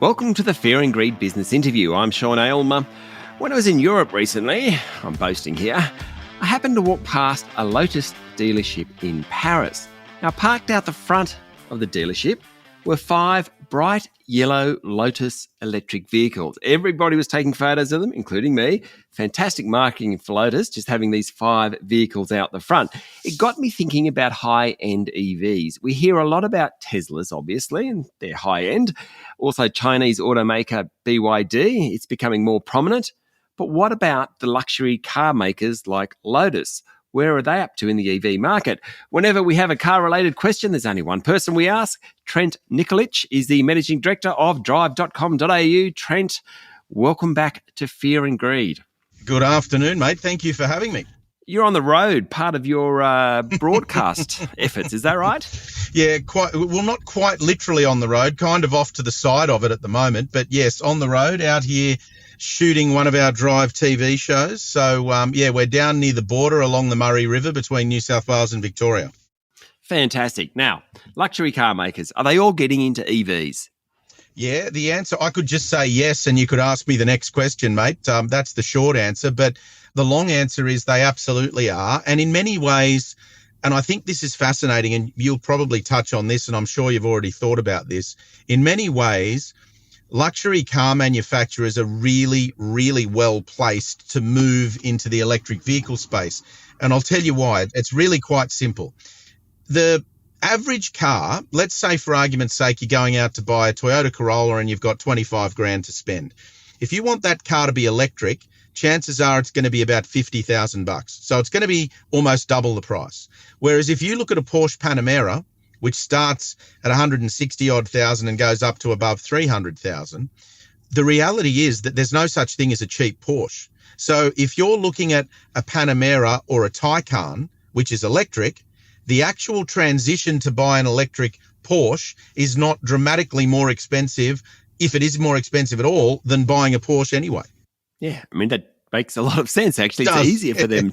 Welcome to the Fear and Greed Business Interview. I'm Sean Aylmer. When I was in Europe recently, I'm boasting here, I happened to walk past a Lotus dealership in Paris. Now, parked out the front of the dealership were 5 bright yellow Lotus electric vehicles. Everybody was taking photos of them, including me. Fantastic marketing for Lotus, just having these 5 vehicles out the front. It got me thinking about high-end EVs. We hear a lot about Teslas, obviously, and they're high-end. Also, Chinese automaker BYD, it's becoming more prominent. But what about the luxury car makers like Lotus? Where are they up to in the EV market? Whenever we have a car-related question, there's only one person we ask. Trent Nikolic is the Managing Director of drive.com.au. Trent, welcome back to Fear and Greed. Good afternoon, mate. Thank you for having me. You're on the road, part of your broadcast efforts, is that right? Yeah, not quite literally on the road, kind of off to the side of it at the moment. But yes, on the road, out here shooting one of our Drive TV shows. So, we're down near the border along the Murray River between New South Wales and Victoria. Fantastic. Now, luxury car makers, are they all getting into EVs? Yeah, the answer, I could just say yes, and you could ask me the next question, mate. That's the short answer. But the long answer is they absolutely are. And in many ways, and I think this is fascinating, and you'll probably touch on this, and I'm sure you've already thought about this. In many ways, luxury car manufacturers are really, really well placed to move into the electric vehicle space. And I'll tell you why. It's really quite simple. The average car, let's say for argument's sake, you're going out to buy a Toyota Corolla and you've got 25 grand to spend. If you want that car to be electric, chances are it's going to be about $50,000. So it's going to be almost double the price. Whereas if you look at a Porsche Panamera, which starts at 160 odd thousand and goes up to above 300,000, the reality is that there's no such thing as a cheap Porsche. So if you're looking at a Panamera or a Taycan, which is electric, the actual transition to buy an electric Porsche is not dramatically more expensive, if it is more expensive at all, than buying a Porsche anyway. Yeah, I mean, that makes a lot of sense, actually. It's easier for them.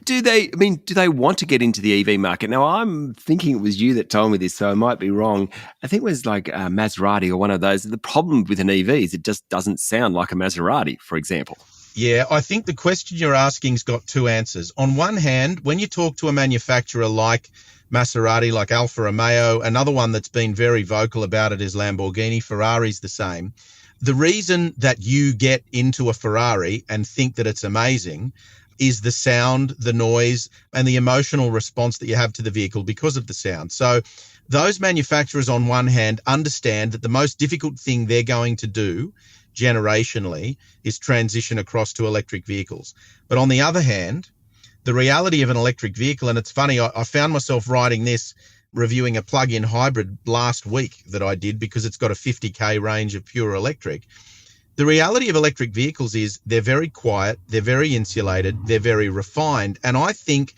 Do they want to get into the EV market? Now, I'm thinking it was you that told me this, so I might be wrong. I think it was like a Maserati or one of those. The problem with an EV is it just doesn't sound like a Maserati, for example. Yeah, I think the question you're asking has got 2 answers. On one hand, when you talk to a manufacturer like Maserati, like Alfa Romeo, another one that's been very vocal about it is Lamborghini. Ferrari's the same. The reason that you get into a Ferrari and think that it's amazing is the sound, the noise, and the emotional response that you have to the vehicle because of the sound. So those manufacturers, on one hand, understand that the most difficult thing they're going to do generationally is transition across to electric vehicles. But on the other hand, the reality of an electric vehicle, and it's funny, I found myself writing this, reviewing a plug-in hybrid last week that I did because it's got a 50k range of pure electric. The reality of electric vehicles is they're very quiet, they're very insulated, they're very refined. And I think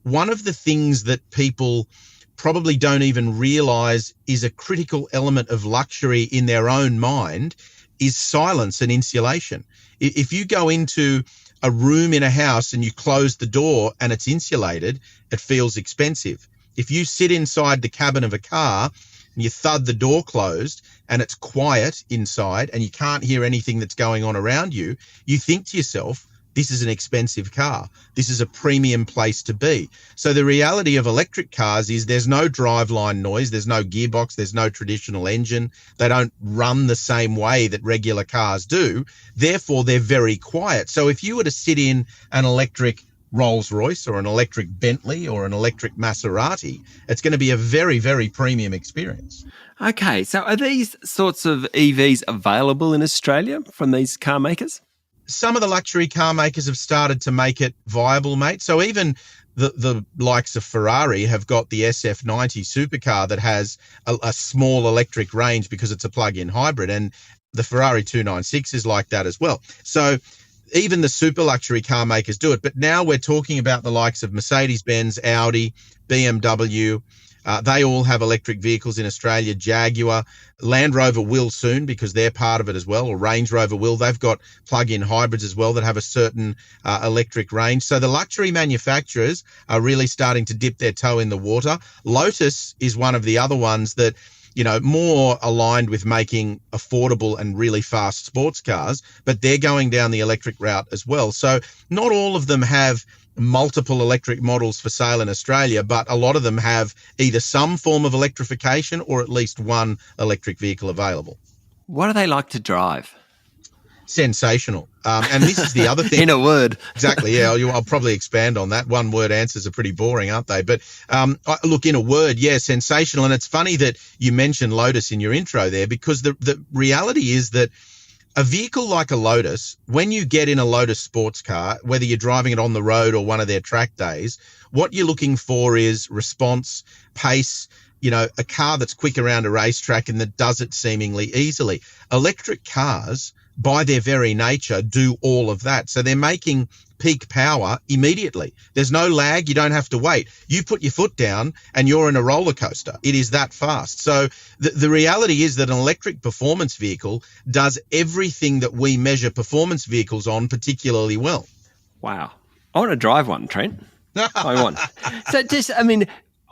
one of the things that people probably don't even realize is a critical element of luxury in their own mind is silence and insulation. If you go into a room in a house and you close the door and it's insulated, it feels expensive. If you sit inside the cabin of a car and you thud the door closed and it's quiet inside and you can't hear anything that's going on around you, you think to yourself, this is an expensive car. This is a premium place to be. So the reality of electric cars is there's no driveline noise, there's no gearbox, there's no traditional engine. They don't run the same way that regular cars do. Therefore, they're very quiet. So if you were to sit in an electric Rolls-Royce or an electric Bentley or an electric Maserati, it's going to be a very, very premium experience. Okay, so are these sorts of EVs available in Australia from these car makers? Some of the luxury car makers have started to make it viable, mate. So even the likes of Ferrari have got the SF90 supercar that has a small electric range because it's a plug-in hybrid, and the Ferrari 296 is like that as well. So even the super luxury car makers do it. But now we're talking about the likes of Mercedes-Benz, Audi, BMW. They all have electric vehicles in Australia. Jaguar, Land Rover will soon because they're part of it as well, or Range Rover will. They've got plug-in hybrids as well that have a certain electric range. So the luxury manufacturers are really starting to dip their toe in the water. Lotus is one of the other ones that more aligned with making affordable and really fast sports cars, but they're going down the electric route as well. So not all of them have multiple electric models for sale in Australia, but a lot of them have either some form of electrification or at least one electric vehicle available. What do they like to drive? Sensational. And this is the other thing. In a word. Exactly, yeah. I'll probably expand on that. One word answers are pretty boring, aren't they? But look, in a word, yeah, sensational. And it's funny that you mentioned Lotus in your intro there, because the reality is that a vehicle like a Lotus, when you get in a Lotus sports car, whether you're driving it on the road or one of their track days, what you're looking for is response, pace, a car that's quick around a racetrack and that does it seemingly easily. Electric cars, by their very nature, do all of that. So they're making peak power immediately. There's no lag. You don't have to wait. You put your foot down and you're in a roller coaster. It is that fast. So the reality is that an electric performance vehicle does everything that we measure performance vehicles on particularly well. Wow. I want to drive one, Trent. I want. So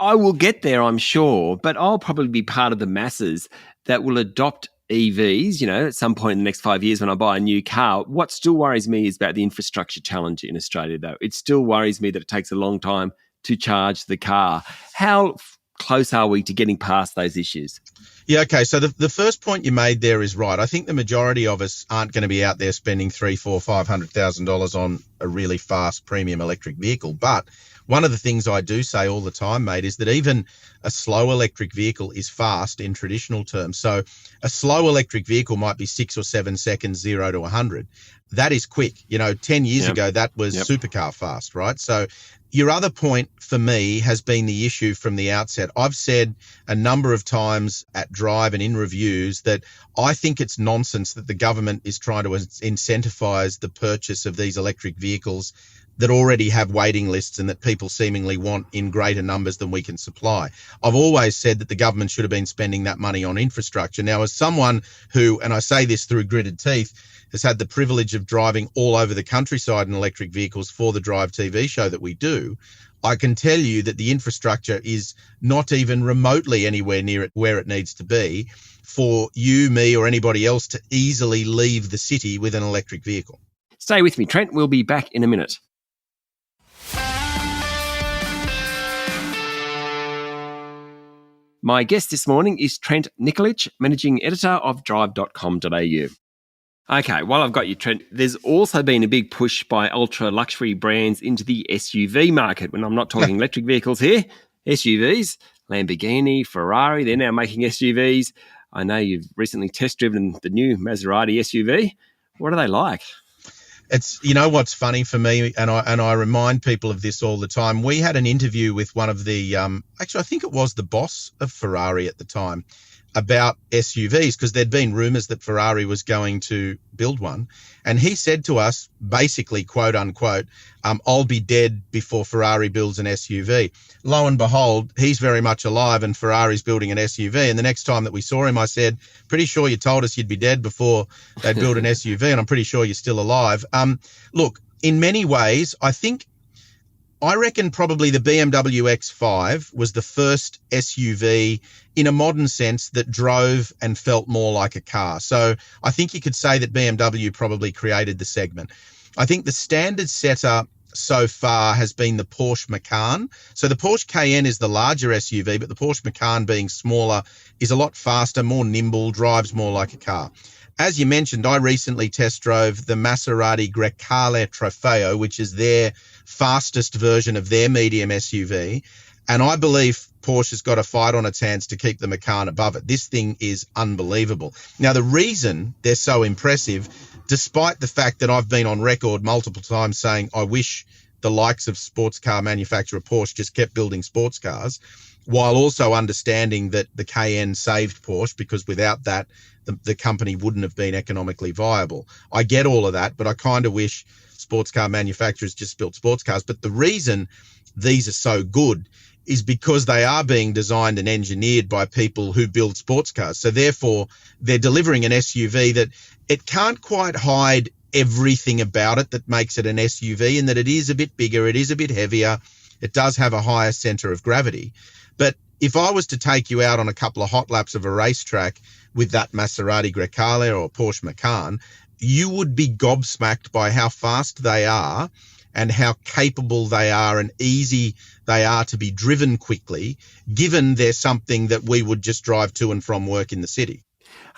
I will get there, I'm sure, but I'll probably be part of the masses that will adopt EVs, at some point in the next 5 years when I buy a new car. What still worries me is about the infrastructure challenge in Australia, though. It still worries me that it takes a long time to charge the car. How close are we to getting past those issues? Yeah, okay. So the first point you made there is right. I think the majority of us aren't going to be out there spending $300,000, $400,000, $500,000 on a really fast premium electric vehicle. But one of the things I do say all the time, mate, is that even a slow electric vehicle is fast in traditional terms. So a slow electric vehicle might be 6 or 7 seconds, 0 to 100. That is quick. 10 years ago, that was supercar fast, right? So your other point for me has been the issue from the outset. I've said a number of times at Drive and in reviews that I think it's nonsense that the government is trying to incentivize the purchase of these electric vehicles that already have waiting lists and that people seemingly want in greater numbers than we can supply. I've always said that the government should have been spending that money on infrastructure. Now, as someone who, and I say this through gritted teeth, has had the privilege of driving all over the countryside in electric vehicles for the Drive TV show that we do, I can tell you that the infrastructure is not even remotely anywhere near it where it needs to be for you, me, or anybody else to easily leave the city with an electric vehicle. Stay with me, Trent. We'll be back in a minute. My guest this morning is Trent Nikolic, Managing Editor of drive.com.au. Okay, while I've got you, Trent, there's also been a big push by ultra-luxury brands into the SUV market. When I'm not talking electric vehicles here, SUVs, Lamborghini, Ferrari, they're now making SUVs. I know you've recently test-driven the new Maserati SUV. What are they like? It's, what's funny for me, and I remind people of this all the time. We had an interview with one of the, actually, I think it was the boss of Ferrari at the time, about SUVs, because there'd been rumours that Ferrari was going to build one. And he said to us, basically, quote unquote, I'll be dead before Ferrari builds an SUV. Lo and behold, he's very much alive and Ferrari's building an SUV. And the next time that we saw him, I said, pretty sure you told us you'd be dead before they'd build an SUV, and I'm pretty sure you're still alive. Look, in many ways, I reckon probably the BMW X5 was the first SUV in a modern sense that drove and felt more like a car. So I think you could say that BMW probably created the segment. I think the standard setter so far has been the Porsche Macan. So the Porsche Cayenne is the larger SUV, but the Porsche Macan, being smaller, is a lot faster, more nimble, drives more like a car. As you mentioned, I recently test drove the Maserati Grecale Trofeo, which is their fastest version of their medium SUV. And I believe Porsche's got a fight on its hands to keep the Macan above it. This thing is unbelievable. Now, the reason they're so impressive, despite the fact that I've been on record multiple times saying I wish the likes of sports car manufacturer Porsche just kept building sports cars, while also understanding that the Cayenne saved Porsche, because without that, the company wouldn't have been economically viable. I get all of that, but I kind of wish sports car manufacturers just built sports cars. But the reason these are so good is because they are being designed and engineered by people who build sports cars. So therefore, they're delivering an SUV that it can't quite hide everything about it that makes it an SUV, and that it is a bit bigger, it is a bit heavier, it does have a higher center of gravity. But if I was to take you out on a couple of hot laps of a racetrack with that Maserati Grecale or Porsche Macan, you would be gobsmacked by how fast they are and how capable they are and easy they are to be driven quickly, given they're something that we would just drive to and from work in the city.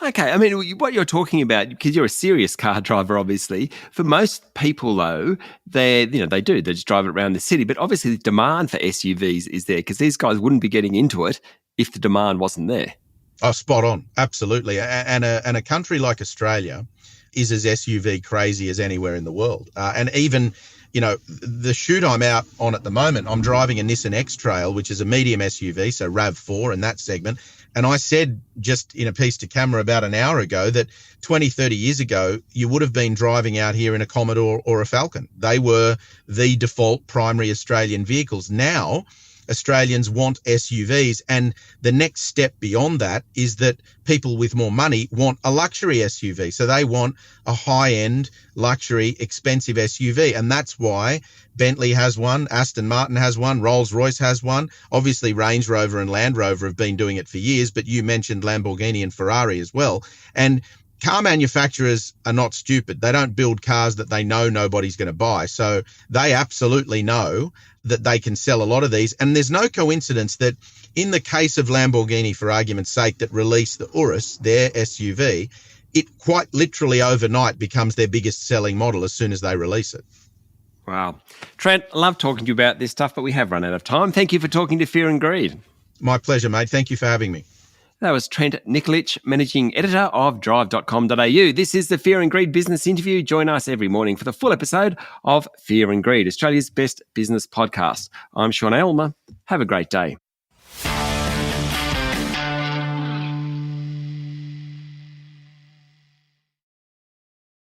Okay, I mean, what you're talking about, because you're a serious car driver, obviously. For most people, though, they just drive it around the city. But obviously, the demand for SUVs is there because these guys wouldn't be getting into it if the demand wasn't there. Oh, spot on, absolutely. And a country like Australia is as SUV crazy as anywhere in the world. And even, the shoot I'm out on at the moment, I'm driving a Nissan X-Trail, which is a medium SUV, so RAV4 in that segment. And I said just in a piece to camera about an hour ago that 20, 30 years ago, you would have been driving out here in a Commodore or a Falcon. They were the default primary Australian vehicles. Now, Australians want SUVs. And the next step beyond that is that people with more money want a luxury SUV. So they want a high-end, luxury, expensive SUV. And that's why Bentley has one, Aston Martin has one, Rolls-Royce has one. Obviously, Range Rover and Land Rover have been doing it for years, but you mentioned Lamborghini and Ferrari as well. And car manufacturers are not stupid. They don't build cars that they know nobody's going to buy. So they absolutely know that they can sell a lot of these. And there's no coincidence that in the case of Lamborghini, for argument's sake, that released the Urus, their SUV, it quite literally overnight becomes their biggest selling model as soon as they release it. Wow. Trent, I love talking to you about this stuff, but we have run out of time. Thank you for talking to Fear and Greed. My pleasure, mate. Thank you for having me. That was Trent Nikolic, Managing Editor of Drive.com.au. This is the Fear and Greed Business Interview. Join us every morning for the full episode of Fear and Greed, Australia's best business podcast. I'm Sean Aylmer. Have a great day.